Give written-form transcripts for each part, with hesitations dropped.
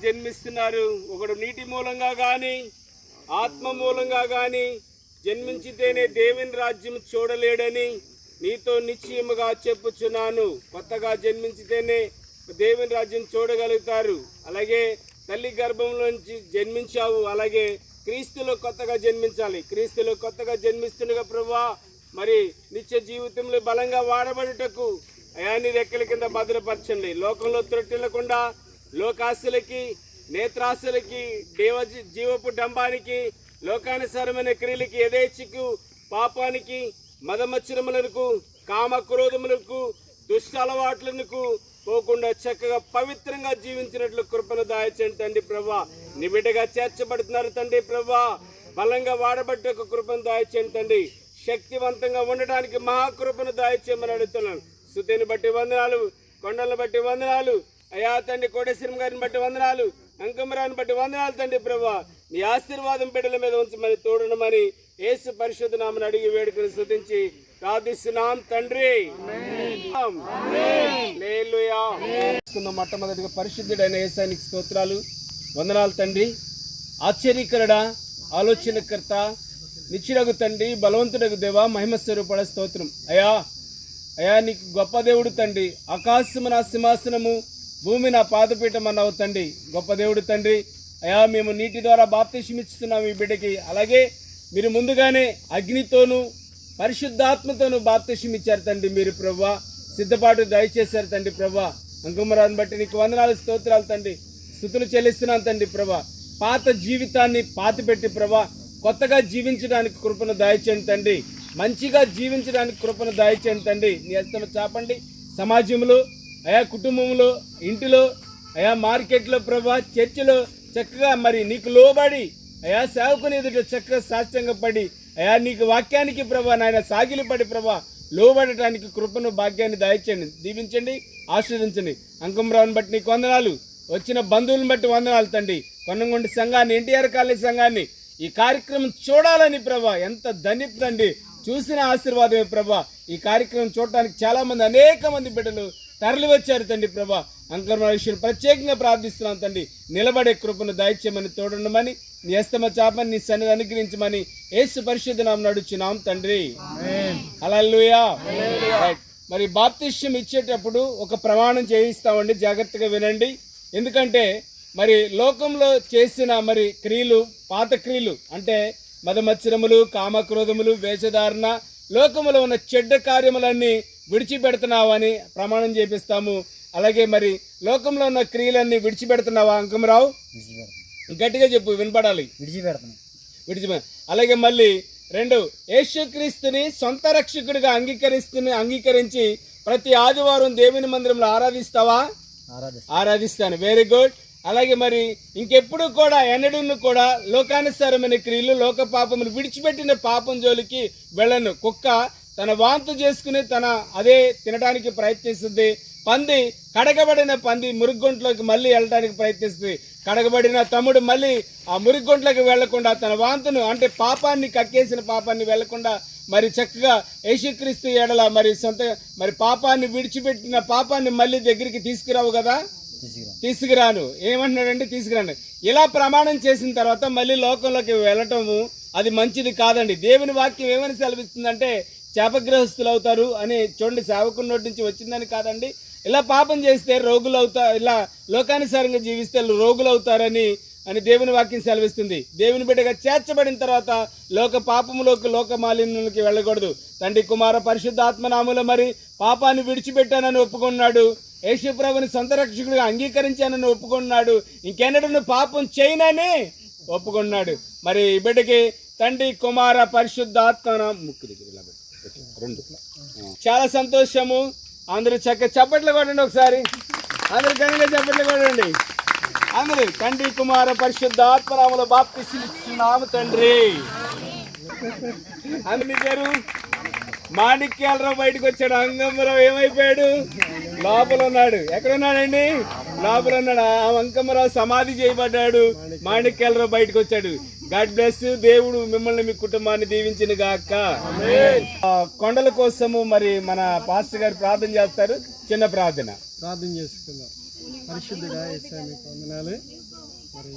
జన్మిస్తున్నారు. ఒకడు నీటి మూలంగా కానీ ఆత్మ మూలంగా కానీ జన్మించితేనే దేవుని రాజ్యం చూడలేడని నీతో నిశ్చయముగా చెప్పుచున్నాను. కొత్తగా జన్మించితేనే దేవుని రాజ్యం చూడగలుగుతారు. అలాగే తల్లి గర్భంలోంచి జన్మించావు, అలాగే క్రీస్తులో కొత్తగా జన్మించాలి. క్రీస్తులో కొత్తగా జన్మిస్తుండగా ప్రభువా మరి నిత్య జీవితంలో బలంగా వాడబడుటకు అయాన్ని రెక్కల కింద భద్రపరచండి. లోకంలో త్రొట్టిల్లకుండా లోకాశలకి నేత్రాశలకి జీవపు డంబానికి లోకానుసారమైన క్రియలకి యథేచ్ఛకు పాపానికి మదమచ్చరములకు కామ క్రోధములకు దుష్ట అలవాట్లకు పోకుండా చక్కగా పవిత్రంగా జీవించినట్లు కృపను దాయచండి తండ్రి ప్రభా. నీ బిడ్డగా చేర్చబడుతున్నారు తండ్రి ప్రభా. బలంగా వాడబట్టకు కృపను దాయచండి తండ్రి. శక్తివంతంగా ఉండడానికి మహాకృపను దాయచేయమని అడుగుతున్నాను. స్తుతిని బట్టి వందనాలు, కొండలను బట్టి వందనాలు అయా తండ్రి. కోటేశ్వరం గారిని బట్టి వందనాలు, అంకమరాన్ని బట్టి వందనాలు తండ్రి ప్రభా. నీ ఆశీర్వాదం బిడ్డల మీద ఉంచమని తోడనమని యేసు పరిశుద్ధ నామమున అడిగి వేడుకను స్తుతించి ప్రార్థిస్తున్నాం తండ్రి. మొట్టమొదటిగా పరిశుద్ధుడైన యేసానికి స్తోత్రాలు, వందనాలు తండ్రి. ఆశ్చర్యకరుడ, ఆలోచనకర్త, నిత్యుడగు తండ్రి, బలవంతుడగు దేవా, మహిమ స్వరూపుడ స్తోత్రం. అయా నీకు గొప్ప దేవుడు తండ్రి. ఆకాశము నా సింహాసనము, భూమి నా పాదపీఠం అన్నావు తండ్రి. గొప్ప దేవుడు తండ్రి. అయా మేము నీటి ద్వారా బాప్తిస్మం ఇస్తున్నాం ఈ బిడ్డకి. అలాగే మీరు ముందుగానే అగ్నితోనూ పరిశుద్ధాత్మతోనూ బాప్తిస్మం ఇచ్చారు తండ్రి. మీరు ప్రభువా సిద్ధపాటు దయచేశారు తండ్రి ప్రభా. అంకుమరాన్ని బట్టి నీకు వందనాలు, స్తోత్రాలు తండ్రి. స్తుతులు చెల్లిస్తున్నాను తండ్రి ప్రభా. పాత జీవితాన్ని పాతిపెట్టి ప్రభా కొత్తగా జీవించడానికి కృపను దయచేయండి తండ్రి. మంచిగా జీవించడానికి కృపను దయచేయండి తండ్రి. నీ హస్తము చాపండి. సమాజంలో అయా కుటుంబంలో, ఇంటిలో, అయా మార్కెట్లో ప్రభా, చర్చిలో చక్కగా మరి నీకు లోబడి అయా సేవకుని ఎదుట చక్కగా సాష్టంగా పడి అయా నీకు వాక్యానికి ప్రభా నాయన సాగిలిపడి ప్రభా లోబడటానికి కృపను భాగ్యాన్ని దయచేయండి. దీవించండి, ఆశీర్వదించండి. అంకంరావుని బట్టి నీకు వందనాలు, వచ్చిన బంధువులను బట్టి వందనాలు తండ్రి. కొన్నంగొండ సంఘాన్ని, ఎన్టీఆర్ కాలేజ్ సంఘాన్ని ఈ కార్యక్రమం చూడాలని ప్రభా ఎంత ధన్యత తండ్రి. చూసిన ఆశీర్వాదమే ప్రభా. ఈ కార్యక్రమం చూడటానికి చాలా మంది, అనేక మంది బిడ్డలు తరలి వచ్చారు తండ్రి ప్రభా. అంకరమైన విషయం ప్రత్యేకంగా ప్రార్థిస్తున్నాం తండ్రి. నిలబడే కృపను దయచేయమని తోడుండమని, నీ హస్తమ చాపని నీ సన్నిధి అనుగ్రహించమని యేసు పరిశుద్ధ నామమున నడుచున్నాం తండ్రి. హల్లెలూయా. మరి బాప్తిస్మం ఇచ్చేటప్పుడు ఒక ప్రమాణం చేయిస్తామండి, జాగ్రత్తగా వినండి. ఎందుకంటే మరి లోకంలో చేసిన మరి క్రియలు, పాత క్రియలు అంటే మదమత్సరములు, కామక్రోధములు, వేషధారణ, లోకములో ఉన్న చెడ్డ కార్యములన్నీ విడిచిపెడుతున్నావని ప్రమాణం చేపిస్తాము. అలాగే మరి లోకంలో ఉన్న క్రియలన్నీ విడిచిపెడుతున్నావా అంకమరావు? గట్టిగా చెప్పు, వినపడాలి. విడిచిపె. అలాగే మళ్ళీ 2, యేసుక్రీస్తుని సొంత రక్షకుడిగా అంగీకరించి ప్రతి ఆదివారం దేవుని మందిరంలో ఆరాధిస్తావా? ఆరాధిస్తాను. Very good. అలాగే మరి ఇంకెప్పుడు కూడా ఎన్నడూ కూడా లోకానుసారమైన క్రియలు, లోక పాపములు విడిచిపెట్టిన పాపం జోలికి వెళ్ళను. కుక్క తన వాంతు చేసుకుని అదే తినడానికి ప్రయత్నిస్తుంది. పంది, కడగబడిన పంది మురుగుంట్లోకి మళ్ళీ వెళ్ళడానికి ప్రయత్నిస్తుంది. కడగబడిన తమ్ముడు మళ్ళీ ఆ మురుగుంట్లోకి వెళ్లకుండా తన వాంతును అంటే పాపాన్ని, కక్కేసిన పాపాన్ని వెళ్లకుండా మరి చక్కగా యేసుక్రీస్తు ఎడల మరి మరి పాపాన్ని విడిచిపెట్టిన పాపాన్ని మళ్ళీ దగ్గరికి తీసుకురావు కదా, తీసుకురాను. ఏమంటున్నాడంటే తీసుకురాను. ఇలా ప్రమాణం చేసిన తర్వాత మళ్ళీ లోకంలోకి వెళ్ళటము అది మంచిది కాదండి. దేవుని వాక్యం ఏమని సెలవిస్తుందంటే శాపగ్రహస్తులు అవుతారు అని. చూడండి, సేవకుల నోటి నుంచి వచ్చిందని కాదండి. ఇలా పాపం చేస్తే రోగులు అవుతారు, ఇలా లోకానుసారంగా జీవిస్తే రోగులు అవుతారని దేవుని వాక్యం సెలవిస్తుంది. దేవుని బిడ్డగా చేర్చబడిన తర్వాత లోక పాపములోకి, లోక మాలిన్యంలోకి వెళ్ళకూడదు. తండ్రి కుమార పరిశుద్ధాత్మనామములో మరి పాపాన్ని విడిచిపెట్టానని ఒప్పుకున్నాడు. యేసుప్రభుని సొంత రక్షకుడిగా అంగీకరించానని ఒప్పుకున్నాడు. ఇంకెన్నడూ పాపం చేయనని ఒప్పుకున్నాడు. మరి ఈ బిడ్డకి తండ్రి కుమార పరిశుద్ధాత్మ ముక్కు దగ్గర 2 చాలా సంతోషము. అందరూ చప్పట్లు కొట్టండి ఒకసారి. అందరు ఘనంగా చప్పట్లు కొట్టండి. అందరూ తండ్రి కుమార పరిశుద్ధాత్మనామములో బాప్తిస్మం ఇస్తున్నాము తండ్రి. అందరి పేరు మాణిక్యాలరావు బయటకు వచ్చాడు. అంకమ్మరావు ఏమైపోయాడు? లోపల ఉన్నాడు. ఎక్కడున్నాడండి? లోపల ఉన్నాడు. ఆ అంకమ్మరావు సమాధి చేయబడ్డాడు. మాణిక్యాలరావు బయటకు వచ్చాడు. God bless. దేవుడు మిమ్మల్ని, మీ కుటుంబాన్ని దీవించిన గాక. కొండల కోసము మరి మన పాస్టర్ గారు ప్రార్థన చేస్తారు. చిన్న ప్రార్థన చేసుకుందాం. పరిశుద్ధుడా యేసయ్య మీకు వందనాలు. మరి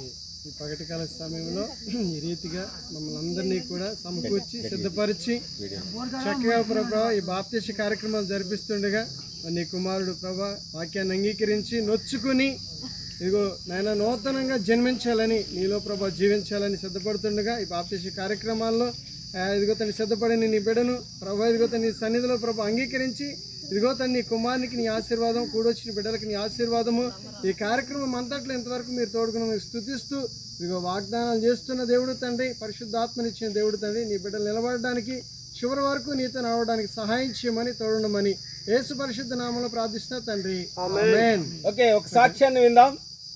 ఈ పగటికాల సమయంలో ఈ రీతిగా మమ్మల్ని అందరినీ కూడా సమకూర్చి సిద్ధపరిచి చక్కగా ప్రభా ఈ బాప్తీస కార్యక్రమాలు జరిపిస్తుండగా నీ కుమారుడు ప్రభా వాక్యాన్ని అంగీకరించి నొచ్చుకుని ఇదిగో నాయన నూతనంగా జన్మించాలని నీలో ప్రభా జీవించాలని సిద్ధపడుతుండగా ఈ బాప్తీస కార్యక్రమాల్లో ఇదిగో తను సిద్ధపడి నీ బిడ్డను ప్రభా ఇదిగో తన సన్నిధిలో ప్రభా అంగీకరించి ఇదిగో తన నీ కుమారునికి నీ ఆశీర్వాదం కూడొచ్చిన బిడ్డలకి నీ ఆశీర్వాదము ఈ కార్యక్రమం అంతట్లో ఇంతవరకు మీరు తోడుకుని స్తుతిస్తూ ఇదిగో వాగ్దానాలు చేస్తున్న దేవుడు తండ్రి, పరిశుద్ధాత్మనిచ్చిన దేవుడు తండ్రి, నీ బిడ్డలు నిలబడడానికి చివరి వరకు నీతో రావడానికి సహాయం చేయమని తోడుండమని యేసు పరిశుద్ధ నామములో ప్రార్థిస్తున్నా తండ్రి, ఆమేన్. ఓకే, ఒక సాక్ష్యాన్ని విందాం.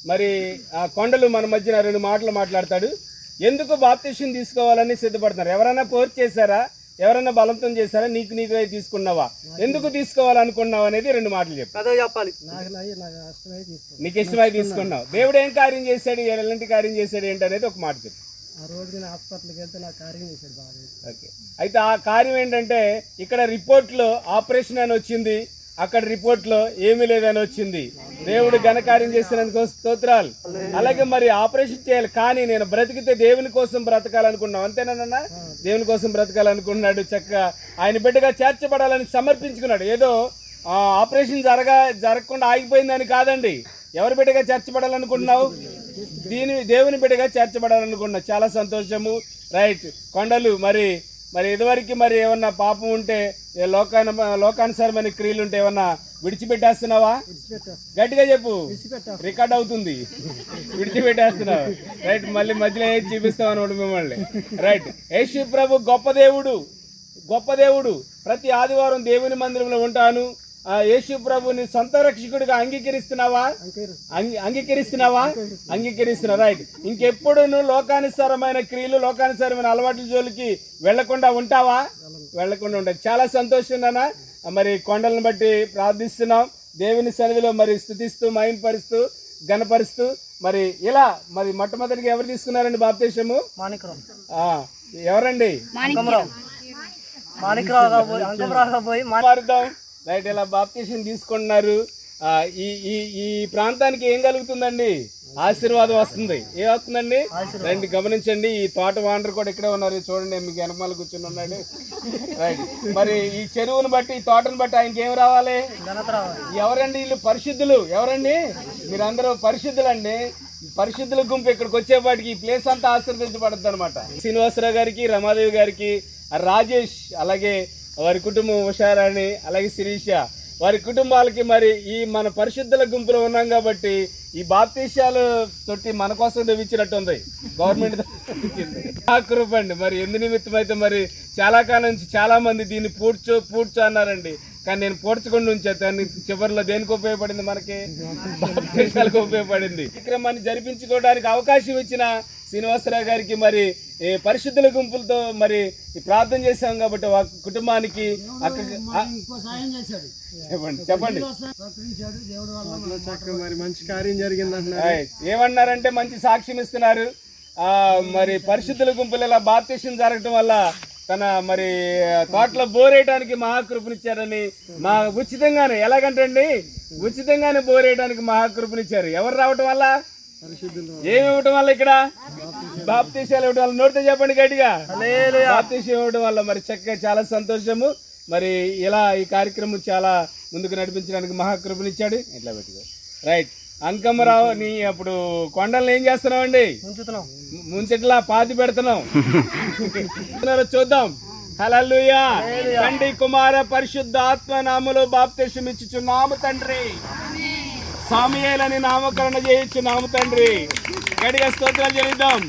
మరి ఆ కొండలు మన మధ్యన 2 మాటలు మాట్లాడతాడు. ఎందుకు బాప్తిసం తీసుకోవాలని సిద్ధపడుతున్నారు? ఎవరైనా ఫోర్స్ చేశారా? ఎవరైనా బలవంతం చేశారా? నీకు తీసుకున్నావా? ఎందుకు తీసుకోవాలనుకున్నావు అనేది 2 మాటలు చెప్పాలి. నీకు ఇష్టమై తీసుకున్నావు. దేవుడు ఏం కార్యం చేశాడు, ఎలాంటి కార్యం చేశాడు ఏంటి అనేది ఒక మాట చెప్పు. ఆ రోజు నేను హాస్పిటల్కి వెళ్తే నా కార్యం చేశాడు బాగా. ఓకే, అయితే ఆ కార్యం ఏంటంటే ఇక్కడ రిపోర్ట్లో ఆపరేషన్ అని వచ్చింది, అక్కడ రిపోర్ట్లో ఏమీ లేదని వచ్చింది. దేవుడు ఘనకార్యం చేసినందుకు స్తోత్రాలు. అలాగే మరి ఆపరేషన్ చేయాలి, కానీ నేను బ్రతికితే దేవుని కోసం బ్రతకాలనుకున్నావు. అంతేనా? దేవుని కోసం బ్రతకాలనుకున్నాడు. చక్కగా ఆయన బిడ్డగా చేర్చబడాలని సమర్పించుకున్నాడు. ఏదో ఆపరేషన్ జరగకుండా ఆగిపోయిందని కాదండి. ఎవరి బిడ్డగా చేర్చబడాలనుకుంటున్నావు? దేవుని బిడ్డగా చేర్చబడాలనుకున్నా. చాలా సంతోషము. రైట్. కొండలు మరి ఇదివరకు మరి ఏమన్నా పాపం ఉంటే లోకానుసారమైన క్రియలు ఉంటే ఏమన్నా విడిచిపెట్టేస్తున్నావా? గట్టిగా చెప్పు, రికార్డ్ అవుతుంది. విడిచిపెట్టేస్తున్నావు. రైట్. మళ్ళీ మధ్యలో ఏది చూపిస్తావు అన్నమాట మిమ్మల్ని. రైట్. యేసు ప్రభు గొప్ప దేవుడు. ప్రతి ఆదివారం దేవుని మందిరంలో ఉంటాను. యేసు ప్రభుని సొంత రక్షకుడిగా అంగీకరిస్తున్నావా? రైట్. ఇంకెప్పుడు నువ్వు లోకానుసారమైన క్రియలు, లోకానుసారమైన అలవాట్ల జోలికి వెళ్లకుండా ఉంటావా? వెళ్లకుండా ఉంటాయి. చాలా సంతోషం నాన్న. మరి కొండలను బట్టి ప్రార్థిస్తున్నాం. దేవుని సన్నిధిలో మరి స్తుతిస్తూ, మహిమపరుస్తూ, ఘనపరుస్తూ మరి ఇలా మరి మొట్టమొదటిగా ఎవరు తీసుకున్నారండి బాప్తిసము? ఎవరండి? రైట్. ఇలా బాప్తిసం తీసుకుంటున్నారు. ఈ ప్రాంతానికి ఏం కలుగుతుందండి? ఆశీర్వాదం వస్తుంది. ఏమవుతుందండి? రండి గమనించండి. ఈ తోట వాండర్ కూడా ఇక్కడే ఉన్నారు, చూడండి, మీకు వెనకమాల కూర్చొని ఉన్నాడు. రైట్. మరి ఈ చెరువును బట్టి, ఈ తోటను బట్టి ఆయనకి ఏం రావాలి? ఎవరండి వీళ్ళు? పరిశుద్ధులు. ఎవరండి? మీరందరూ పరిశుద్ధులండి. పరిశుద్ధుల గుంపు ఇక్కడికి వచ్చేపాటికి ఈ ప్లేస్ అంతా ఆశీర్వదించబడుతుంది అనమాట. శ్రీనివాసరావు గారికి, రమాదేవి గారికి, రాజేష్, అలాగే వారి కుటుంబం, ఉషారాణి, అలాగే శిరీష, వారి కుటుంబాలకి మరి ఈ మన పరిశుద్ధుల గుంపులో ఉన్నాం కాబట్టి ఈ బాప్తీసాలు తొట్టి మన కోసం తెచ్చినట్టు ఉంది గవర్నమెంట్. రూపండి. మరి ఎందు నిమిత్తం అయితే మరి చాలా కాలం నుంచి చాలా మంది దీన్ని పూడ్చు అన్నారండి. కానీ నేను పూడ్చకుండా ఉంచాను. చివరిలో దేనికి ఉపయోగపడింది? మనకి బాప్తీసాలకు ఉపయోగపడింది. కార్యక్రమాన్ని జరిపించుకోవడానికి అవకాశం ఇచ్చిన శ్రీనివాసరావు గారికి మరి పరిశుద్ధుల గుంపులతో మరి ప్రార్థన చేశాం కాబట్టి కుటుంబానికి చెప్పండి మరి మంచి కార్యం జరిగింది. ఏమన్నారంటే మంచి సాక్ష్యం ఇస్తున్నారు. మరి పరిశుద్ధుల గుంపులు ఇలా బాప్తిసం జరగటం వల్ల తన మరి తోటలో బోరేయడానికి మహాకృపనిచ్చారని ఉచితంగానే, ఎలాగంటండి ఉచితంగానే బోరేయడానికి మహాకృపనిచ్చారు. ఎవరు రావటం వల్ల? ఏమి ఇవ్వటం వల్ల? ఇక్కడ బాప్తీసాలు ఇవ్వడం వల్ల. నోటితో చెప్పండి గట్టిగా, బాప్తీసం ఇవ్వడం వల్ల. మరి చక్కగా చాలా సంతోషము. మరి ఇలా ఈ కార్యక్రమం చాలా ముందుకు నడిపించడానికి మహాకృపనిచ్చాడు. ఇట్లా పెట్టుకో. రైట్. అంకమ్మరావు, నీ అప్పుడు కొండలను ఏం చేస్తున్నావు అండి? ముంచెట్లా పాతి పెడుతున్నాం. చూద్దాం. హల్లెలూయా. తండ్రి, కుమార, పరిశుద్ధ ఆత్మ నామములో బాప్తిసం ఇచ్చుచున్నాము తండ్రి. సాముయేలని నామకరణ చేయించున్నాము తండ్రి. గట్టిగా స్తోత్రాలు చెల్లిద్దాం.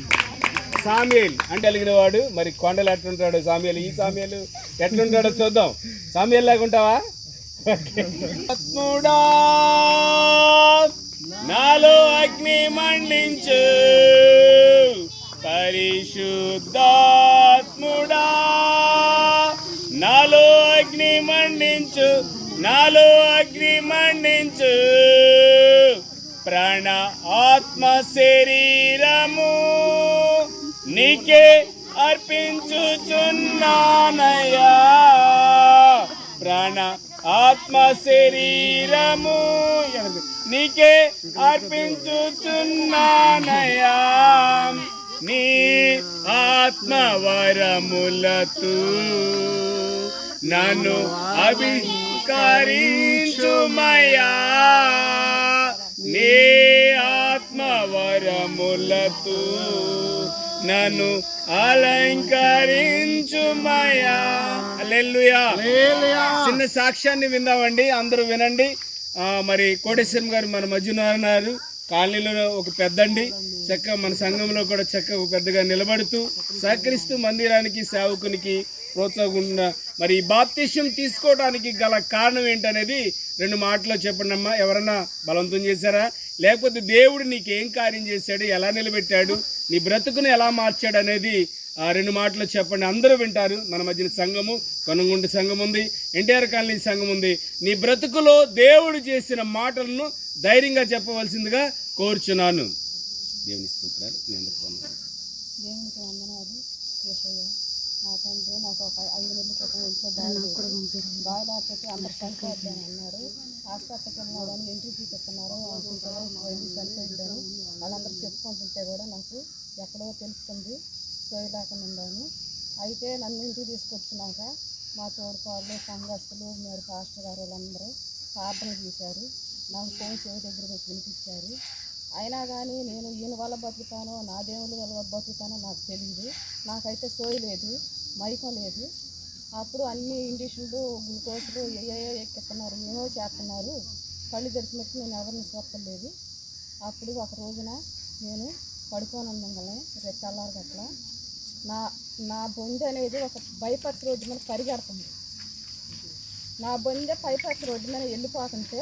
సాముయేల్ అంటే అలిగిన వాడు. మరి కొండలు ఎట్లుంటాడు సాముయేల్? ఈ సాముయేల్ ఎట్లుంటాడో చూద్దాం. సాముయేల్ లాగుంటావా? ఆత్ముడా నాలో అగ్ని మండించు, పరిశుద్ధాత్ముడా నాలో అగ్ని మండించు, నాలో అగ్ని మండించు, ప్రాణ ఆత్మ శరీరము నీకే అర్పించుచున్నానయ్యా. ప్రాణ ఆత్మ శరీరము నీకే అర్పించుచున్నానయ్యా నీ ఆత్మవరములతో నన్ను అభికరించుమయ్యా నీ ఆత్మవరములతో నన్ను అలంకరించుమయ్యా. హల్లెలూయా. చిన్న సాక్ష్యాన్ని విందామండి, అందరూ వినండి. మరి కోటేశ్వరం గారు మన మధ్యన ఉన్నారు. కాలనీలో ఒక పెద్దండి, చక్కగా మన సంఘంలో కూడా చక్కగా పెద్దగా నిలబడుతూ సహకరిస్తూ మందిరానికి సేవకునికి ప్రోత్సాహం. మరి ఈ బాప్తిష్యం తీసుకోవడానికి గల కారణం ఏంటనేది 2 మాటల్లో చెప్పండి అమ్మా. ఎవరన్నా బలవంతం చేశారా, లేకపోతే దేవుడు నీకేం కార్యం చేశాడు, ఎలా నిలబెట్టాడు, నీ బ్రతుకుని ఎలా మార్చాడు అనేది 2 మాటలు చెప్పండి. అందరూ వింటారు. మన మధ్యన సంఘము, కొనుగొండ సంఘం ఉంది, ఎన్టీఆర్ కాలనీ సంఘం ఉంది. నీ బ్రతుకులో దేవుడు చేసిన మాటలను ధైర్యంగా చెప్పవలసిందిగా కోరుచున్నాను. దేవుని స్తోత్రాలు. దేవునికి వందనాలు. యేసయ్య నా తండ్రి, నాకు ఒక 5 నెలల క్రితం ఇంట్లో బాగాలేకపోతే అందరు చనిపోద్దని అన్నారు. హాస్పిటల్కి వెళ్ళినాడని ఎంట్రీ చూపిస్తున్నారు. వెళ్ళి చనిపోయిందని వాళ్ళందరూ చెప్పుకుంటుంటే కూడా నాకు ఎక్కడో తెలుస్తుంది, చేయలేకుండా ఉన్నాను. అయితే నన్ను ఇంటికి తీసుకొచ్చినాక మా తోడుకోళ్ళు, సంఘస్థులు, మీరు పాస్టర్ గారు వాళ్ళందరూ ప్రార్థన చేశారు. నాకు ఫోన్ చెవి దగ్గర పెట్టి వినిపించారు. అయినా కానీ నేను ఈయన వల్ల బతుకుతానో నా దేవుళ్ళ వల్ల బతుకుతానో నాకు తెలియదు. నాకైతే సోయి లేదు, మైకం లేదు. అప్పుడు అన్ని ఇంజక్షన్లు, గ్లూకోజులు ఏయో ఎక్కిస్తున్నారు, ఏమో చేస్తున్నారు. కళ్ళు తెరిచినట్టు నేను ఎవరిని చూడలేదు. అప్పుడు ఒక రోజున నేను పడుకొని ఉండగానే తెల్లారి గట్ల నా బొంది అనేది ఒక బైపాస్ రోడ్డు మీద పరిగెడుతుంది. నా బొందె బైపాస్ రోడ్డు మీద వెళ్ళిపోతుంటే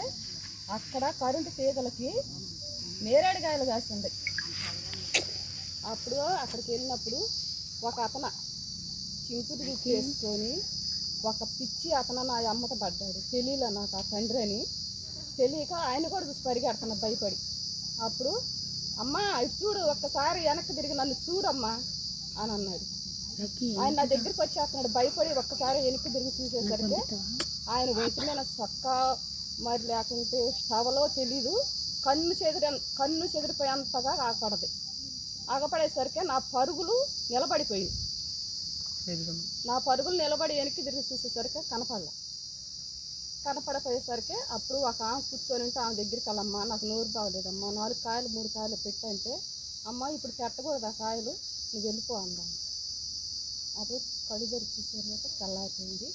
అక్కడ కరెంటు తీగలకి నేరేడుకాయలు కాస్తుంది. అప్పుడు అక్కడికి వెళ్ళినప్పుడు ఒక అతను చింపుడు చేసుకొని ఒక పిచ్చి అతను నా అమ్మట పడ్డాడు. తెలియలే నాకు ఆ తండ్రి అని. తెలియక ఆయన కూడా చూసి పరిగెడుతున్నా భయపడి. అప్పుడు అమ్మ ఇది చూడు, ఒక్కసారి వెనక్కి తిరిగి నన్ను చూడమ్మా అని అన్నాడు. ఆయన నా దగ్గరికి వచ్చేస్తున్నాడు భయపడి. ఒక్కసారి వెనక్కి తిరిగి చూసేసరికి ఆయన ఒంటి మీద సొక్క మరి లేకుంటే స్టవలో తెలీదు, కన్ను చెదిరిపోయేంతగా ఆగపడేసరికి నా పరుగులు నిలబడిపోయింది. నా పరుగులు నిలబడి వెనక్కి తిరిగి చూసేసరికి కనపడిపోయేసరికి అప్పుడు ఒక ఆమె కూర్చొని ఉంటే ఆమె దగ్గరికి వెళ్ళమ్మా, నాకు నోరు బాగలేదమ్మా, 4 కాయలు 3 కాయలు పెట్టంటే, అమ్మ ఇప్పుడు పెట్టకూడదు ఆ కాయలు, నువ్వు వెళ్ళిపో అందాను. అప్పుడు కళ్ళు తెరిచి చూసేసరికి తెల్లారిపోయింది.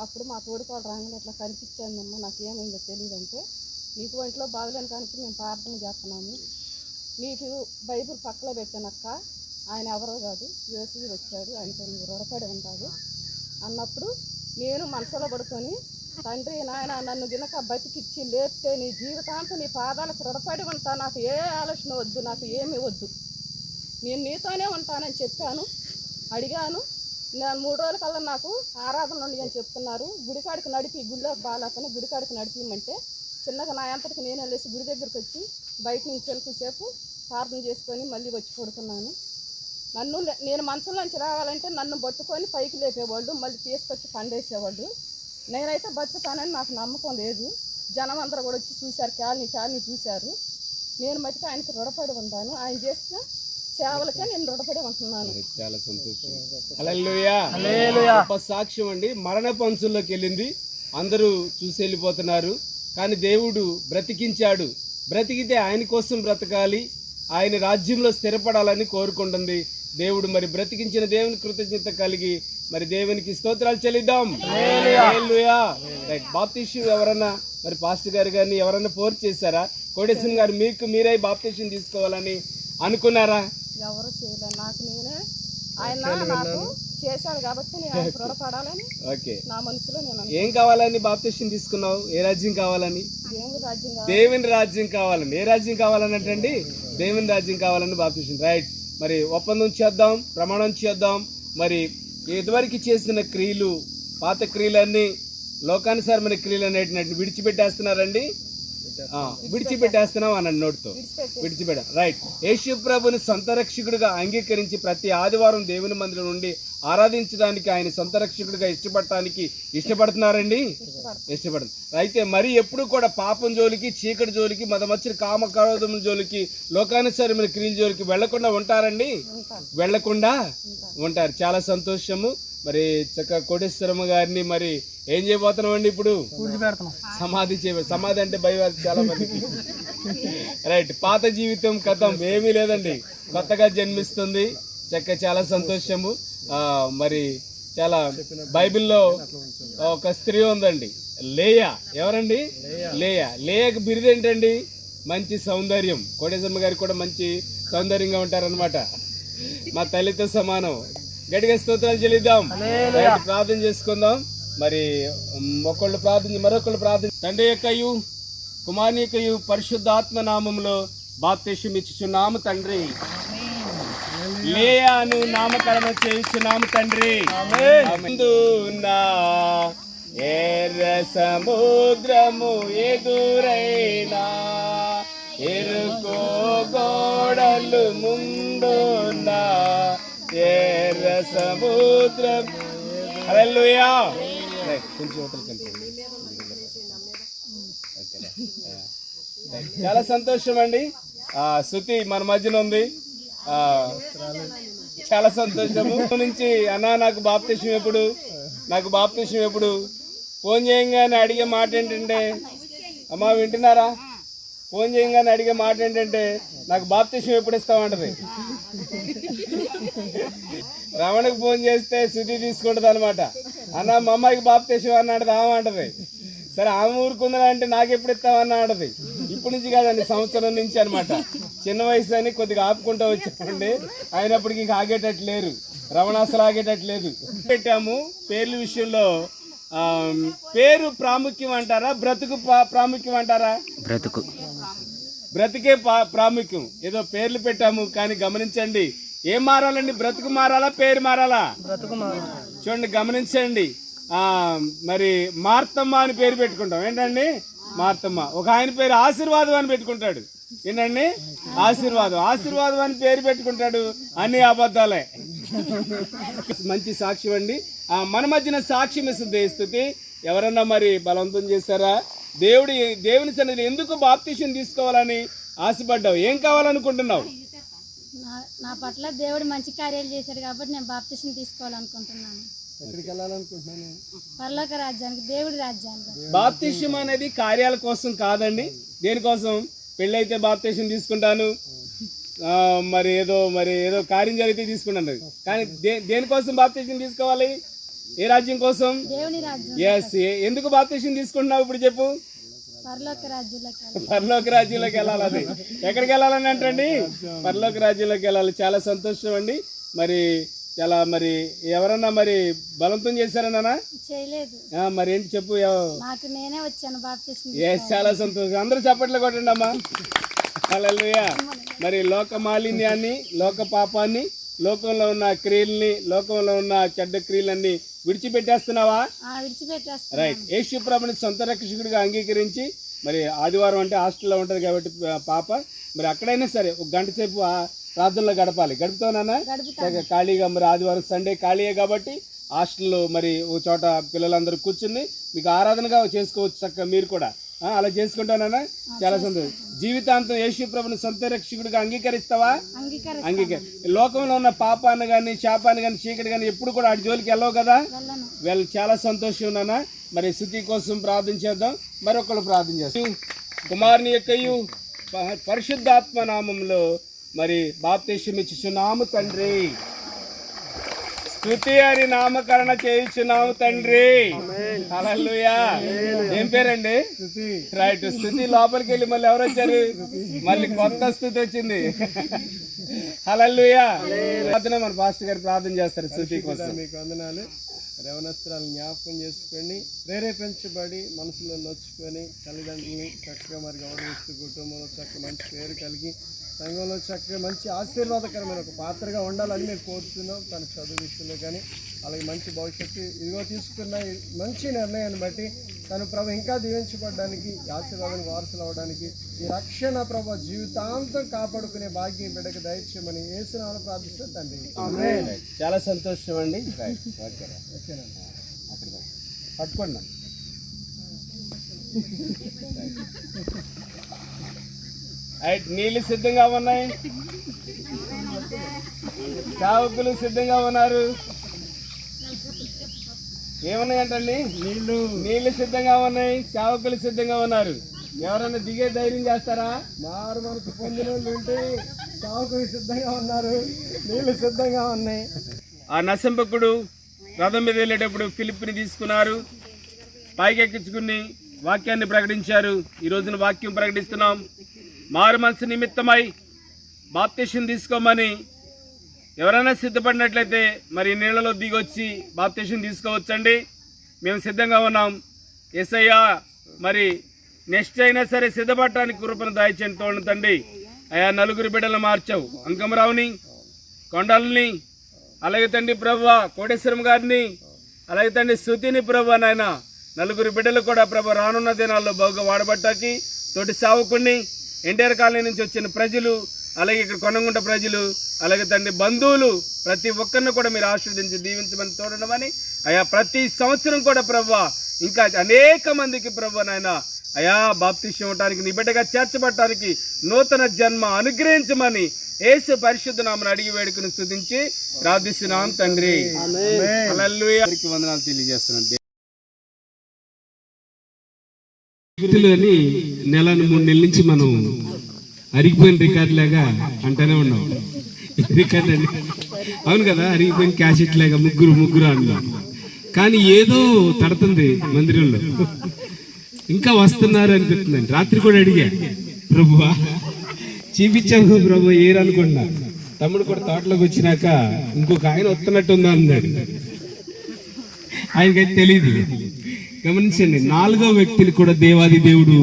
అప్పుడు మా తోడుకోవాలి రాగానే ఇట్లా కనిపించానమ్మా, నాకు ఏమైందో తెలియదంటే, నీకు ఒంట్లో బాగలేని కనుక మేము ప్రార్థన చేస్తున్నాము, నీకు బైబిల్ పక్కలో పెట్టానక్క, ఆయన ఎవరో కాదు, యేసు వచ్చాడు, ఆయనతో నువ్వు రుణపడి ఉంటాడు అన్నప్పుడు నేను మనసులో పడుకొని, తండ్రి నాయన నన్ను గినక బతికిచ్చి లేపితే నీ జీవితాంతం నీ పాదాలకు రుణపడి ఉంటా, నాకు ఏ ఆలోచన వద్దు, నాకు ఏమీ వద్దు, నేను నీతోనే ఉంటానని చెప్పాను. అడిగాను. నేను 3 రోజుల కల్లా నాకు ఆరాధన ఉండి అని చెప్తున్నారు. గుడికాడికి నడిపి, గుడిలోకి బాగాలేకని గుడికాడికి నడిపిమంటే చిన్నగా నా అంతటికి నేను వెళ్ళేసి గుడి దగ్గరికి వచ్చి బయట నుంచి ఎక్కువసేపు ప్రార్థన చేసుకొని మళ్ళీ వచ్చి పడుకున్నాను. నేను మంచంలోంచి రావాలంటే నన్ను పట్టుకొని పైకి లేపేవాళ్ళు, మళ్ళీ తీసుకొచ్చి పండేసేవాళ్ళు. నేనైతే బతుకుతానని నాకు నమ్మకం లేదు. జనం అందరూ కూడా వచ్చి చూశారు, కాలనీ చూశారు. నేను మటుకు ఆయనకి రుణపడి ఉంటాను. ఆయన చేసిన సేవలకే నేను రుణపడి ఉంటున్నాను. చాలా సంతోషం. హల్లెలూయా. గొప్ప సాక్ష్యం అండి. మరణ పంచుల్లోకి వెళ్ళింది, అందరూ చూసి వెళ్ళిపోతున్నారు. కానీ దేవుడు బ్రతికించాడు. బ్రతికితే ఆయన కోసం బ్రతకాలి, ఆయన రాజ్యంలో స్థిరపడాలని కోరుకుంటుంది. దేవుడు మరి బ్రతికించిన దేవుని కృతజ్ఞత కలిగి మరి దేవునికి స్తోత్రాలు చెల్లిద్దాం. హల్లెలూయా. బాప్తిష్యం ఎవరన్నా మరి పాస్టర్ గారు కానీ ఎవరన్నా ఫోర్స్ చేశారా? కోటేశ్వరం గారు మీరే బాప్తిష్యం తీసుకోవాలని అనుకున్నారా? ఎవరు చేయలేదు, నాకు నేనే. ఆయన నాకు చేశాడు కాబట్టి నేను రుణపడాలని నా మనసులో నేను. ఏం కావాలని బాప్తిష్యం తీసుకున్నావు? ఏ రాజ్యం కావాలని? దేవుని రాజ్యం కావాలని. ఏ రాజ్యం కావాలని అంటే దేవుని రాజ్యం కావాలని బాప్తిష్యం. రైట్. మరి ఒప్పందం చేద్దాం, ప్రమాణం చేద్దాం. మరి ఇదివరకు చేసిన క్రియలు, పాత క్రియలన్నీ, లోకానుసారమైన క్రియలు అనేటినట్టు విడిచిపెట్టేస్తున్నారండి. విడిచిపెట్టేస్తున్నావు అన్నాడు నోటితో. విడిచిపెట్ట రైట్. యేసు ప్రభుని సొంత రక్షకుడిగా అంగీకరించి ప్రతి ఆదివారం దేవుని మందిరం నుండి ఆరాధించడానికి, ఆయన సొంత రక్షకుడిగా ఇష్టపడుతున్నారండి. ఇష్టపడదు. అయితే మరి ఎప్పుడు కూడా పాపం జోలికి, చీకటి జోలికి, మదమచ్చరి కామకారోధముల జోలికి, లోకానుసారమైన క్రియల జోలికి వెళ్లకుండా ఉంటారండి. వెళ్లకుండా ఉంటారు. చాలా సంతోషము. మరి చక్క కోటేశ్వరమ్మ గారిని మరి ఏం చేయబోతున్నాం అండి ఇప్పుడు? సమాధి అంటే భయం చాలా మందికి. రైట్. పాత జీవితం కథం ఏమీ లేదండి, కొత్తగా జన్మిస్తుంది. చాలా సంతోషము. మరి చాలా బైబిల్లో ఒక స్త్రీ ఉందండి, లేయా. ఎవరండి? లేయాకి బిరుదు ఏంటండి? మంచి సౌందర్యం. కోటేశ్వరమ్మ గారికి కూడా మంచి సౌందర్యంగా ఉంటారనమాట. మా తల్లితో సమానం. గట్టిగా స్తోత్రాలు చెల్లిద్దాం. ప్రార్థన చేసుకుందాం. మరి ఒకళ్ళు ప్రార్థన, మరొకళ్ళు ప్రార్థన. తండ్రి యొక్కయు కుమారుని యొక్కయు పరిశుద్ధ ఆత్మ నామములో బాప్తిసం ఇచ్చుచున్నాము తండ్రి. లేయాను నామకరణం చేయించున్నాము తండ్రి. ముందున్నా ఎర్ర సముద్రము ఎదురైనా, ఎరుకో గోడలు ముందున్నా ఎర్ర సముద్రం. హల్లెలూయా. చాలా సంతోషం అండి. శృతి మన మధ్యన ఉంది. చాలా సంతోషము నుంచి అన్నా నాకు బాప్తిసం ఎప్పుడు ఫోన్ చేయంగానే అడిగే మాట ఏంటంటే, అమ్మా వింటున్నారా? ఫోన్ చేయంగానే అడిగే మాట ఏంటంటే, నాకు బాప్తిసం ఎప్పుడు ఇస్తామంటది. రమణకు ఫోన్ చేస్తే శృతి తీసుకుంటుంది అనమాట. అన్న మా అమ్మాయికి బాప్తిసం అన్నాడు ఆమె అంటది. సరే ఆమె ఊరుకుందా అంటే నాకు ఎప్పుడు ఇస్తామన్నా అంటది. ఇప్పటి నుంచి కాదండి, సంవత్సరం నుంచి అనమాట. చిన్న వయసు అని కొద్దిగా ఆపుకుంటూ వచ్చామండి. అయినప్పటికీ ఇంకా ఆగేటట్లేరు. రమణ అసలు ఆగేటట్లేదు. పెట్టాము పేర్ల విషయంలో. పేరు ప్రాముఖ్యం అంటారా, బ్రతుకు ప్రాముఖ్యం అంటారా? బ్రతికే ప్రాముఖ్యం. ఏదో పేర్లు పెట్టాము కానీ గమనించండి, ఏం మారాలండి? బ్రతుకు మారాలా, పేరు మారాలా? చూడండి, గమనించండి. మరి మార్తమ్మ అని పేరు పెట్టుకుంటాం. ఏంటండి? మార్తమ్మ. ఒక ఆయన పేరు ఆశీర్వాదం అని పెట్టుకుంటాడు. ఏంటండి? ఆశీర్వాదం అని పేరు పెట్టుకుంటాడు. అన్ని అబద్ధాలే. మంచి సాక్ష్యం అండి. మన మధ్యన సాక్ష్యం ఇస్తుంది స్తుతి. ఎవరన్నా మరి బలవంతం చేశారా? దేవుని సన్నిధిలో ఎందుకు బాప్తిసం తీసుకోవాలని ఆశపడ్డావు? ఏం కావాలనుకుంటున్నావు? నా పట్ల దేవుడు మంచి కార్యాలు చేశాడు కాబట్టి నేను బాప్తిసం తీసుకోవాలనుకుంటున్నాను. ఎక్కడికి వెళ్ళాలనుకుంటున్నాను? పరలోక రాజ్యానికి, దేవుడి రాజ్యానికి. బాప్తిసం అనేది కార్యాల కోసం కాదండి. దేనికోసం? పెళ్ళైతే బాప్తిసం తీసుకుంటాను, మరి ఏదో కార్యం జరిగితే తీసుకుంటాను. కానీ దేనికోసం బాప్తిసం తీసుకోవాలి? ఏ రాజ్యం కోసం? దేవుని రాజ్యం. ఎస్. ఎందుకు బాప్తిసం తీసుకుంటున్నావు ఇప్పుడు చెప్పు? పరలోక రాజ్యంలోకి వెళ్ళాలి. అది ఎక్కడికి వెళ్ళాలని అంటండి? పరలోక రాజ్యంలోకి వెళ్ళాలి. చాలా సంతోషం అండి. మరి ఎవరన్నా మరి బలవంతం చేశారన్నా? చేయలేదు. మరి ఏంటి చెప్పు? నాకు నేనే వచ్చాను బాప్తిసం. చాలా సంతోషం. అందరూ చప్పట్లు కొట్టండి అమ్మా. హల్లెలూయా. మరి లోక మాలిన్యాన్ని, లోక పాపాన్ని, లోకంలో ఉన్న క్రియల్ని, లోకంలో ఉన్న చెడ్డ క్రియలన్నీ విడిచిపెట్టేస్తున్నావా? రైట్. యేసు ప్రభుని సొంత రక్షకుడిగా అంగీకరించి మరి ఆదివారం అంటే హాస్టల్లో ఉంటుంది కాబట్టి పాప, మరి అక్కడైనా సరే ఒక గంట సేపు ప్రార్థనలో గడపాలి. గడుపుతావునా? ఖాళీగా మరి ఆదివారం సండే ఖాళీయే కాబట్టి హాస్టల్లో మరి ఓ చోట పిల్లలందరూ కూర్చుని మీకు ఆరాధనగా చేసుకోవచ్చు. చక్కగా మీరు కూడా అలా చేసుకుంటానా? చాలా సంతోషం. జీవితాంతం యేసు ప్రభుని సొంత రక్షకుడిగా అంగీకరిస్తావా? లోకంలో ఉన్న పాపాన్ని కానీ, శాపాన్ని కానీ, చీకటి కానీ ఎప్పుడు కూడా అటు జోలికి వెళ్ళవు కదా? చాలా సంతోషం నాన్న. మరి స్తుతి కోసం ప్రార్థన చేద్దాం. మరొకరు ప్రార్థన చేస్తాం. కుమారుని యొక్కయు పరిశుద్ధాత్మ నామంలో మరి బాప్తిసం ఇచ్చుచున్నాము తండ్రి. స్తుతి అని నామకరణ చేయించున్నాము తండ్రి. హల్లెలూయా. ఏం పేరండి? రైట్. స్తుతి లోపలికి వెళ్ళి మళ్ళీ ఎవరు వచ్చారు? మళ్ళీ కొత్త స్తుతి వచ్చింది. హల్లెలూయా. మన పాస్టర్ గారు ప్రార్థన చేస్తారు స్తుతి కోసం. మీకు వందనాలు. యవనస్తురాలు జ్ఞాపకం చేసుకొని ప్రేరేపించబడి మనసులో నొచ్చుకొని తల్లిదండ్రులని చక్కగా మరి గౌరవిస్తూ కుటుంబంలో చక్కగా మంచి పేరు కలిగి సంఘంలో చక్కగా మంచి ఆశీర్వాదకరమైన ఒక పాత్రగా ఉండాలని మేము కోరుతున్నాం. తన చదువు విషయంలో కానీ అలాగే మంచి భవిష్యత్తు ఇదిగో తీసుకున్న మంచి నిర్ణయాన్ని బట్టి తను ప్రభు ఇంకా దీవించబడడానికి, ఈ ఆశీర్వాదానికి వారసులు అవ్వడానికి, ఈ రక్షణ ప్రభు జీవితాంతం కాపాడుకునే భాగ్యం బిడ్డకు దయచేయమని యేసునామములో ప్రార్థిస్తాను తండ్రి. ఆమేన్. చాలా సంతోషం అండి. ఓకేనండి. పట్టుకోండి. నీళ్ళు సిద్ధంగా ఉన్నాయి, చావకులు సిద్ధంగా ఉన్నారు. ఏమున్నాయంటండి? నీళ్లు సిద్ధంగా ఉన్నాయి, చావకులు సిద్ధంగా ఉన్నారు. ఎవరైనా దిగే ధైర్యం చేస్తారా? మారు మనకు పొందిన వాళ్ళు ఉంటే చావుకు సిద్ధంగా ఉన్నారు, నీళ్లు సిద్ధంగా ఉన్నాయి. ఆ నశంపకుడు రథం మీద వెళ్ళేటప్పుడు ఫిలిప్ని తీసుకున్నారు, పైకెక్కించుకుని వాక్యాన్ని ప్రకటించారు. ఈ రోజున వాక్యం ప్రకటిస్తున్నాం. మారు మనసు నిమిత్తమై బాప్తిసం తీసుకోమని ఎవరైనా సిద్ధపడినట్లయితే మరి నీళ్ళలో దిగొచ్చి బాప్తిసం తీసుకోవచ్చండి. మేము సిద్ధంగా ఉన్నాం. యేసయ్య మరి నెక్స్ట్ అయినా సరే సిద్ధపడటానికి కృపను దయచేయండి తోడు తండ్రి. అయా నలుగురు బిడ్డలు మార్చావు, అంకమరావుని, కొండల్ని, అలాగే తండ్రి ప్రభువా కోటేశ్వరం గారిని, అలాగే తండ్రి శృతిని ప్రభువా నాయన నలుగురు బిడ్డలు కూడా ప్రభు రానున్న దినాల్లో బాగా వాడబట్టాకి తోటి సావుకుని ఎన్టీఆర్ కాలనీ నుంచి వచ్చిన ప్రజలు, అలాగే ఇక్కడ కొనంగుంట ప్రజలు, అలాగే తండ్రి బంధువులు ప్రతి ఒక్కరిని కూడా మీరు ఆశీర్వదించి దీవించమని తోడమని అయా ప్రతి సంవత్సరం కూడా ప్రభువా ఇంకా అనేక మందికి ప్రభు నాయన అయా బాప్తిసం ఇవ్వడానికి నీ బిడ్డగా చేర్చబడటానికి నూతన జన్మ అనుగ్రహించమని యేసు పరిశుద్ధ నామమున అడిగి వేడుకను స్తుతించి ప్రార్థిస్తున్నాం తండ్రి. హల్లెలూయా. వందనాలు తెలియజేస్తున్నాను. అని నెలను 3 నెలల నుంచి మనం అరిగిపోయిన రికార్డ్ లాగా అంటూనే ఉన్నాం. రికార్డ్ అండి, అవును కదా, అరిగిపోయిన క్యాసెట్ లాగా ముగ్గురు అన్నాం. కానీ ఏదో తడుతుంది మందిరంలో, ఇంకా వస్తున్నారు అనిపిస్తుందండి. రాత్రి కూడా అడిగా, ప్రభువా చూపించాము ప్రభు ఏరు అనుకున్నా. తమ్ముడు కూడా తోటలోకి వచ్చినాక ఇంకొక ఆయన వస్తున్నట్టు ఉందా అన్నాడు. ఆయనకైతే తెలియదు. గమనించండి, 4వ వ్యక్తిని కూడా దేవాది దేవుడు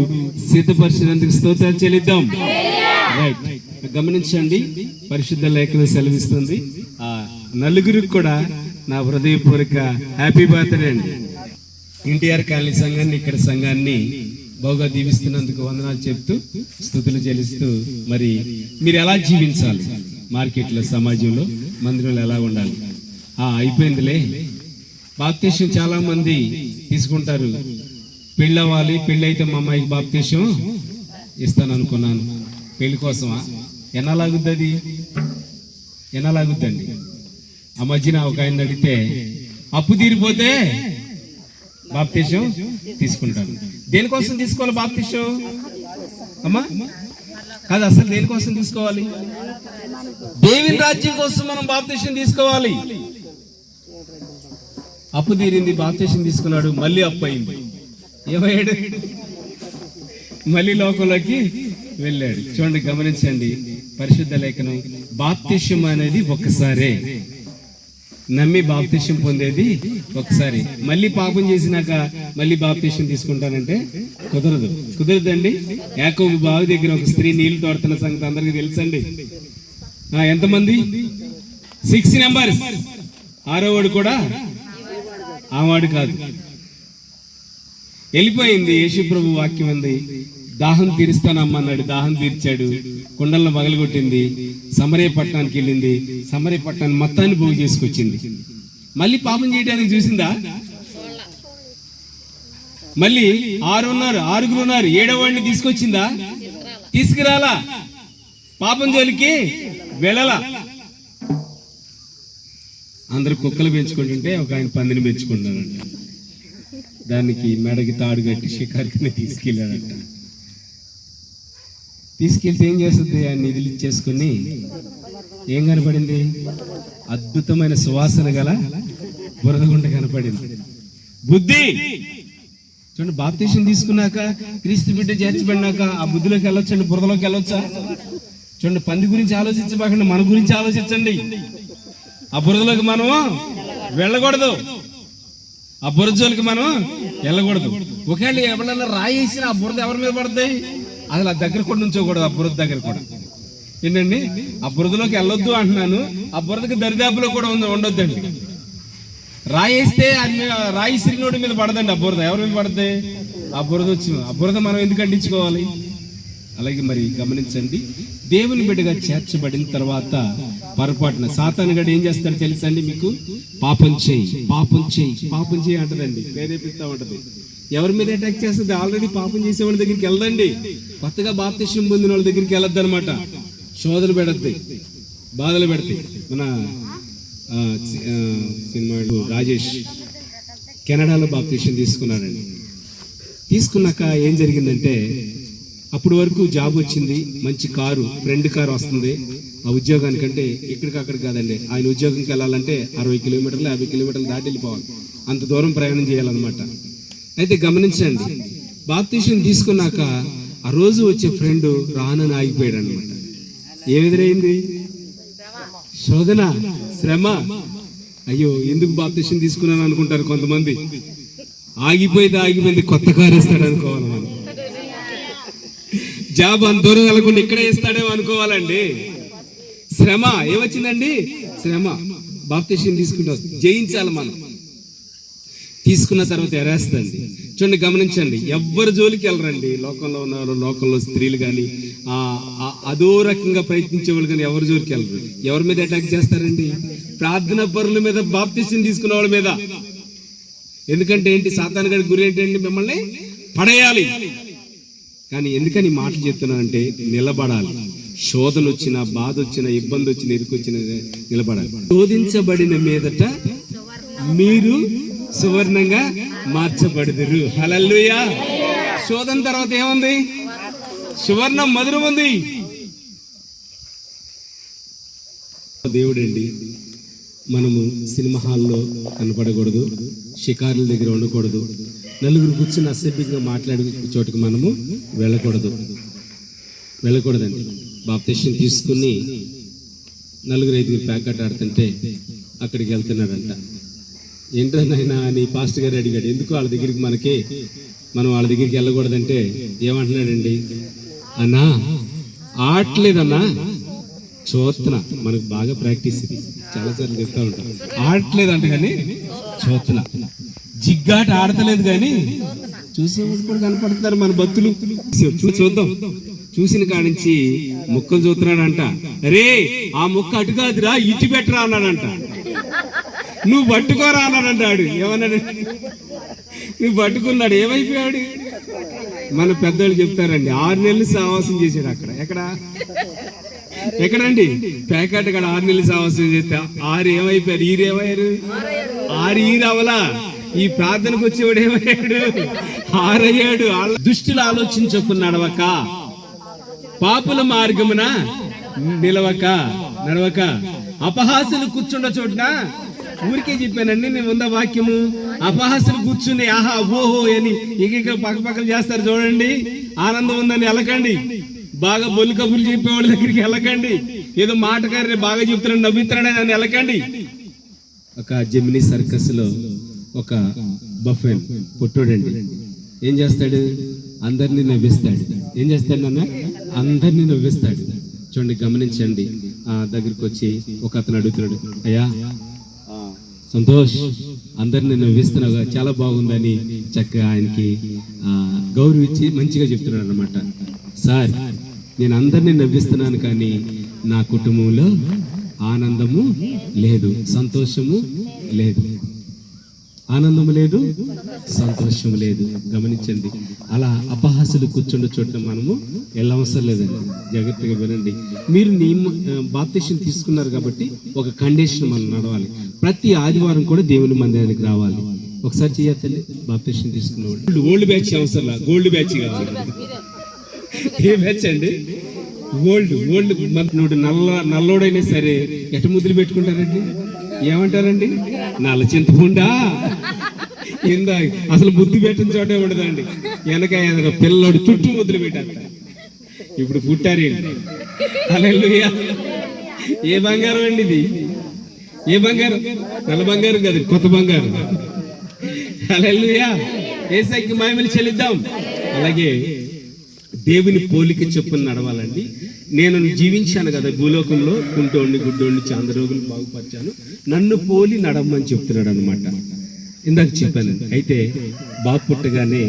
సిద్ధపరిచినందుకు స్తోత్రాలు చెల్లిద్దాం. రైట్, గమనించండి, పరిశుద్ధ లేఖనం సెలవిస్తుంది. ఆ నలుగురికి కూడా నా హృదయపూర్వక హ్యాపీ బర్త్డే అండి. ఎన్టీఆర్ కాలనీ సంఘాన్ని, ఇక్కడ సంఘాన్ని బాగా దీవిస్తున్నందుకు వందనాలు చెప్తూ స్తుతులు చెల్లిస్తూ, మరి మీరు ఎలా జీవించాలి, మార్కెట్లో, సమాజంలో, మందిరంలో ఎలా ఉండాలి. అయిపోయిందిలే. బాప్తిసం చాలా మంది తీసుకుంటారు. పెళ్ళవ్వాలి, పెళ్ళైతే మా అమ్మాయికి బాప్తిసం ఇస్తాను అనుకున్నాను. పెళ్లి కోసమా? ఎన్నాలాగుద్ది అది? ఎన్నాలాగుద్దండి? ఆ మధ్యన ఒక ఆయన అడిగితే అప్పు తీరిపోతే బాప్తిసం తీసుకుంటాను. దేనికోసం తీసుకోవాలి బాప్తిసం అమ్మా? కాదు, అసలు దేనికోసం తీసుకోవాలి? దేవుని రాజ్యం కోసం మనం బాప్తిసం తీసుకోవాలి. అప్పు తీరింది, బాప్తిసం తీసుకున్నాడు, మళ్ళీ అప్పు అయింది, ఏమయ్యాడు? మళ్ళీ లోకంలోకి వెళ్ళాడు. చూడండి, గమనించండి, పరిశుద్ధ లేఖనం బాప్తిసం అనేది ఒక్కసారే, నమ్మి బాప్తిసం పొందేది ఒకసారి. మళ్ళీ పాపం చేసినాక మళ్ళీ బాప్తిసం తీసుకుంటానంటే కుదరదండి. యాకోబు బావి దగ్గర ఒక స్త్రీ నీళ్లు తోడుతున్న సంగతి అందరికీ తెలుసండి. ఎంతమంది? 6 నెంబర్స్. 6వ వాడు కూడా ఆవాడు కాదు, వెళ్ళిపోయింది. యేసు ప్రభు వాక్యం ఉంది, దాహం తీరుస్తానమ్మన్నాడు, దాహం తీర్చాడు, కుండలను పగలగొట్టింది, సమరయ పట్టణానికి వెళ్ళింది, సమరయ పట్టణాన్ని మొత్తాన్ని పోగు చేసుకొచ్చింది. మళ్ళీ పాపం చేయడానికి చూసిందా? మళ్ళీ 6 ఉన్నారు, 6గురు ఉన్నారు, 7వ వాడిని తీసుకొచ్చిందా? తీసుకురాలా. పాపం జోలికి వెళ్ళలా. అందరు కుక్కలు పెంచుకుంటుంటే ఒక ఆయన పందిని పెంచుకుంటానంట. దానికి మెడకి తాడు కట్టి షికారికి తీసుకెళ్ళాడంట. తీసుకెళ్తే ఏం చేస్తుంది? ఆ నిధులు ఇచ్చేసుకుని ఏం కనపడింది? అద్భుతమైన సువాసన గల బురదగుండ కనపడింది. బుద్ధి చూడండి, బాప్తిసం తీసుకున్నాక, క్రీస్తు బిడ్డ చేర్చబడినాక ఆ బుద్ధిలోకి వెళ్ళొచ్చండి, బురదలోకి వెళ్ళొచ్చా? చూడండి, పంది గురించి ఆలోచించబాకండి, మన గురించి ఆలోచించండి. ఆ బురదలోకి మనం వెళ్ళకూడదు, ఆ బురద జోలికి మనం వెళ్ళకూడదు. ఒకవేళ ఎవరన్నా రాయేసిన ఆ బురద ఎవరి మీద పడుతుంది? అసలు ఆ దగ్గర కూడా నుంచోకూడదు, ఆ బురద దగ్గర కూడా. ఏంటండి, ఆ బురదలోకి వెళ్ళొద్దు అంటున్నాను, ఆ బురదకి దరిదాపులో కూడా ఉండొద్దండి. రాయేస్తే రాయి సిరినోడి మీద పడదండి ఆ బురద. ఎవరి మీద పడద్ది? ఆ బురద వచ్చి ఆ బురద మనం ఎందుకు అంటించుకోవాలి? అలాగే మరి గమనించండి, దేవుని బిడ్డగా చేర్చబడిన తర్వాత పొరపాటున సాతాను గడు ఏం చేస్తాడు తెలుసా అండి మీకు? పాపం చేయి, పాపం చేయి, పాపం చేయి అంటదండి, ప్రేరేపిస్తా ఉంటది. ఎవరి మీద అటాక్ చేస్తుంది? ఆల్రెడీ పాపం చేసే వాళ్ళ దగ్గరికి వెళ్ళదండి, కొత్తగా బాప్తిస్మం పొందిన వాళ్ళ దగ్గరికి వెళ్ళొద్దు అనమాట. శోధనలు పెడద్ది, బాధలు పెడతాయి. మన సినిమా రాజేష్ కెనడాలో బాప్తిస్మం తీసుకున్నాడండి. తీసుకున్నాక ఏం జరిగిందంటే, అప్పటి వరకు జాబ్ వచ్చింది, మంచి కారు, ఫ్రెండ్ కారు వస్తుంది. ఆ ఉద్యోగానికంటే ఇక్కడికి అక్కడ కాదండి, ఆయన ఉద్యోగంకి వెళ్ళాలంటే 60 కిలోమీటర్లు 50 కిలోమీటర్లు దాటి వెళ్ళిపోవాలి, అంత దూరం ప్రయాణం చేయాలన్నమాట. అయితే గమనించండి, బాప్తిస్మం తీసుకున్నాక ఆ రోజు వచ్చే ఫ్రెండ్ రానని ఆగిపోయాడు అనమాట. ఏం ఎదురైంది? శోధన, శ్రమ. అయ్యో ఎందుకు బాప్తిస్మం తీసుకున్నాను అనుకుంటారు కొంతమంది. ఆగిపోయింది, కొత్త కారు ఇస్తాడు అనుకోవాలి మనం. జాబ్ అంత దూరం వెళ్ళకుండా ఇక్కడే ఇస్తాడేమో అనుకోవాలండి. శ్రమ ఏమొచ్చిందండి? శ్రమ. బాప్తిస్మం తీసుకుంటూ జయించాలి మనం. తీసుకున్న తర్వాత ఎరేస్తండి. చూడండి, గమనించండి, ఎవ్వరు జోలికి వెళ్ళరండి. లోకంలో ఉన్నారు, లోకంలో స్త్రీలు కానీ అదో రకంగా ప్రయత్నించే వాళ్ళు కానీ ఎవరు జోలికి వెళ్ళరు. ఎవరి మీద అటాక్ చేస్తారండి? ప్రార్థన పరుల మీద, బాప్తిస్మం తీసుకున్న వాళ్ళ మీద. ఎందుకంటే ఏంటి? సాతాను గారి గురి ఏంటండి? మిమ్మల్ని పడేయాలి. కానీ ఎందుకని మాటలు చెప్తున్నానంటే, నిలబడాలి. శోధన వచ్చినా, బాధ వచ్చినా, ఇబ్బంది వచ్చినా, ఇరుకొచ్చినా నిలబడాలి. శోధించబడిన మీదట మీరు సువర్ణంగా మార్చబడుదురు. హల్లెలూయా. శోధన తర్వాత ఏముంది? సువర్ణం, మధురం ఉంది. దేవుడండి, మనము సినిమా హాల్లో కనపడకూడదు, షికారుల దగ్గర ఉండకూడదు, నలుగురు కూర్చుని అసభ్యంగా మాట్లాడే చోటుకు మనము వెళ్ళకూడదండి. బాప్తిస్మం తీసుకుని 4-5 ప్యాకెట్ ఆడుతుంటే అక్కడికి వెళ్తున్నాడంట. ఏంటన్నా నీ పాస్టర్ గారు అడిగాడు, ఎందుకు వాళ్ళ దగ్గరికి మనం వాళ్ళ దగ్గరికి వెళ్ళకూడదంటే ఏమంటున్నాడండి? అన్నా ఆడలేదన్నా, చూస్తున్నా. మనకు బాగా ప్రాక్టీస్, ఇది చాలాసార్లు చెప్తా ఉంటాం. ఆడలేదంట కానీ చూస్తున్నా. జిగ్గాట ఆడతలేదు కానీ చూసేవాళ్ళు కూడా కనపడుతున్నారు మన భక్తులు. చూద్దాం. చూసిన కాడించి ముక్కలు చూస్తున్నాడంట. రే ఆ ముక్క అటు కాదురా, ఇటు పెట్టరా అన్నాడంట. నువ్వు పట్టుకోరా అన్నాడంటాడు. ఏమన్నాడు? నువ్వు పట్టుకున్నాడు. ఏమైపోయాడు? మన పెద్దవాళ్ళు చెప్తారండి, 6 నెలలు సావాసం చేశాడు అక్కడ. ఎక్కడండి? ప్యాకెట్ అక్కడ 6 నెలలు సావాసం చేస్తే 6 ఏమైపోయారు? ఈరేమయ్యారు? 6 ఈరవలా. ఈ ప్రార్థనకు వచ్చేవాడు ఏమయ్యాడు? 6 అయ్యాడు. దుష్టులు ఆలోచించకుండా నడవక, పాపుల మార్గమున నడవక, అపహాసులు కూర్చున్న చోటున. ఊరికే చెప్పానండి నేను ముందు వాక్యము. అపహాసులు కూర్చుని ఆహా ఓహో అని ఇక పక్కపక్కలు చేస్తారు చూడండి. ఆనందం ఉందని వెళ్ళకండి. బాగా బొల్లు కబుర్లు చెప్పేవాళ్ళ దగ్గరికి వెళ్ళకండి. ఏదో మాటకారి బాగా చెప్తున్నాడు, నవ్వుతున్నాడని అని వెళ్ళకండి. ఒక జెమినీ సర్కస్ లో ఒక బఫెన్ పొట్టోడండి ఏం చేస్తాడు? అందరినీ నవ్విస్తాడు. ఏం చేస్తాడు నాన్న? అందరినీ నవ్విస్తాడు. చూడండి, గమనించండి. ఆ దగ్గరికి వచ్చి ఒక అతను అడుగుతున్నాడు, అయ్యా సంతోష్, అందరిని నవ్విస్తున్నావుగా, చాలా బాగుందని చక్కగా ఆయనకి గౌరవించి మంచిగా చెప్తున్నాడు అనమాట. సార్, నేను అందరినీ నవ్విస్తున్నాను కానీ నా కుటుంబంలో ఆనందము లేదు, సంతోషము లేదు. ఆనందము లేదు, సంతోషం లేదు. గమనించండి. అలా అపహాసులు కూర్చుండే చోట మనము వెళ్ళవసరం లేదండి. జాగ్రత్తగా వినండి. మీరు బాప్తిస్మం తీసుకున్నారు కాబట్టి ఒక కండిషన్ మనం నడవాలి. ప్రతి ఆదివారం కూడా దేవుని మందిరానికి రావాలి. ఒకసారి చేయొద్దండి. బాప్తిస్మం తీసుకున్నవాడు ఓల్డ్ బ్యాచ్ అవసరం, గోల్డ్ బ్యాచ్ కావాలి. ఏ బ్యాచ్ అండి? ఓల్డ్. నువ్వు నల్లోడైనా సరే ఎట ముద్దులు పెట్టుకుంటారండి? ఏమంటారండి? నల్ల చింతకుండా కింద అసలు ముద్దు పెట్టిన చోటే ఉండదండి. వెనక పిల్లడు చుట్టూ ముద్దులు పెట్టారు. ఇప్పుడు పుట్టారేంటి? హల్లెలూయా. ఏ బంగారం అండి ఇది? ఏ బంగారం? నల్ల బంగారం కాదు, కొత్త బంగారం. హల్లెలూయా. యేసయ్యకి మహిమలు చెల్లిద్దాం. అలాగే దేవుని పోలిక చొప్పున నడవాలండి. నేను జీవించాను కదా భూలోకంలో, కుంటోడిని గుడ్డోడిని చాలా రోగులు బాగుపరిచాను, నన్ను పోలి నడవమని చెప్తున్నాడు అనమాట. ఇందాక చెప్పాను. అయితే బాబు పుట్టగానే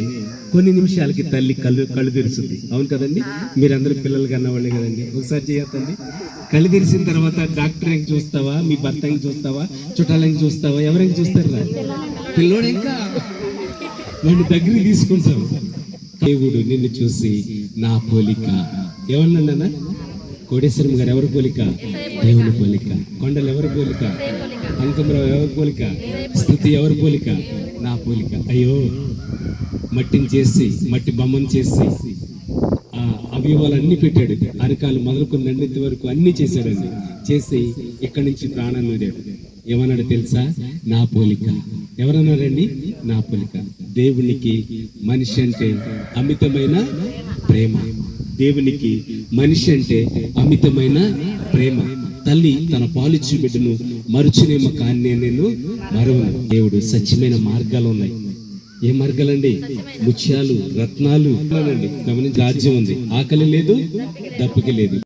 కొన్ని నిమిషాలకి తల్లి కళ్ళు తెరుస్తుంది. అవును కదండి, మీరందరూ పిల్లలు కన్నవాళ్ళే కదండి. ఒకసారి చేయొద్దండి. కళ్ళు తెరిచిన తర్వాత డాక్టర్ ఎంకి చూస్తావా, మీ భర్త ఎంకి చూస్తావా, చుట్టాలకి చూస్తావా, ఎవరికి చూస్తారా? పిల్లోడు ఇంకా నన్ను దగ్గరికి తీసుకుంటావు. దేవుడు నిన్ను చూసి నా పోలిక, ఏమన్నా కోటేశ్వరం గారు ఎవరి పోలిక? దేవుని పోలిక. కొండలు ఎవరి పోలిక? అంకమరావు ఎవరి పోలిక? స్థుతి ఎవరి పోలిక? నా పోలిక. అయ్యో, మట్టిని చేసి, మట్టి బొమ్మను చేసి అవయవాలన్నీ పెట్టాడు. అరకాలు మొదలుకొని నండెత్తి వరకు అన్ని చేశాడండి. చేసి ఇక్కడి నుంచి ప్రాణాన్ని వదిలాడు. ఏమన్నాడు తెలుసా? నా పోలిక. ఎవరన్నారండి? నా పోలిక. దేవునికి మనిషి అంటే అమితమైన ప్రేమ. దేవునికి మనిషి అంటే అమితమైన ప్రేమ. తల్లి తన పాలిచ్చు బిడ్డను మరుచునేమో కానీ నేను మరువను. దేవుడు సత్యమైన మార్గాలు ఉన్నాయి. ఏ మార్గాలండి? ముత్యాలు, రత్నాలు. గమనించి రాజ్యం ఉంది, ఆకలి లేదు, దప్పిక లేదు.